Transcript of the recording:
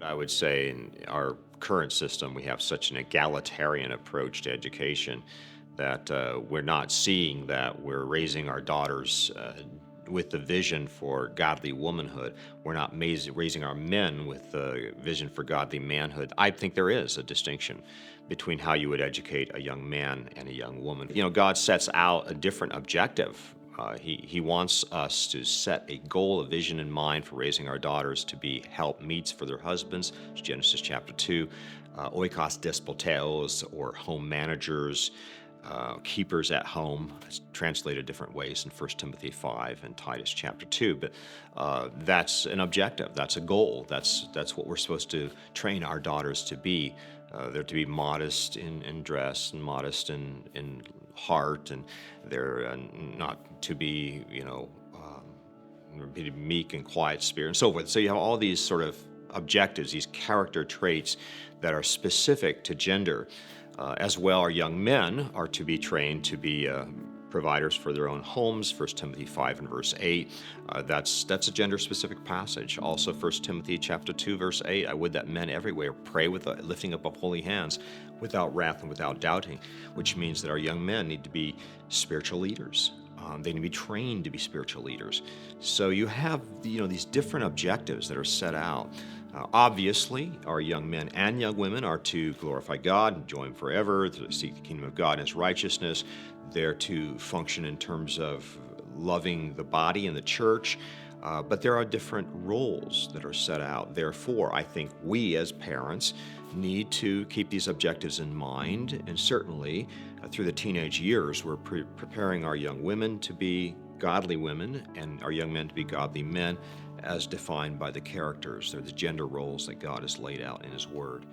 I would say in our current system, we have such an egalitarian approach to education that we're not seeing that we're raising our daughters with the vision for godly womanhood. We're not raising our men with the vision for godly manhood. I think there is a distinction between how you would educate a young man and a young woman. God sets out a different objective. He wants us to set a goal, a vision in mind for raising our daughters to be helpmeets for their husbands. It's Genesis chapter 2. Oikos despoteos, or home managers, keepers at home. It's translated different ways in 1 Timothy 5 and Titus chapter 2. But that's an objective. That's a goal. That's what we're supposed to train our daughters to be. They're to be modest in dress and modest in heart, and they're not to be, be meek and quiet spirit and so forth. So you have all these sort of objectives, these character traits that are specific to gender. As well, our young men are to be trained to be providers for their own homes. 1 Timothy 5 and verse 8. That's a gender-specific passage. Also, 1 Timothy chapter 2, verse 8. I would that men everywhere pray with lifting up of holy hands, without wrath and without doubting, which means that our young men need to be spiritual leaders. They need to be trained to be spiritual leaders. So you have these different objectives that are set out. Obviously, our young men and young women are to glorify God, enjoy Him forever, to seek the kingdom of God and His righteousness. They're to function in terms of loving the body and the church. But there are different roles that are set out. Therefore, I think we as parents need to keep these objectives in mind. And certainly, through the teenage years, we're preparing our young women to be godly women and our young men to be godly men, as defined by the characters. They're the gender roles that God has laid out in His Word.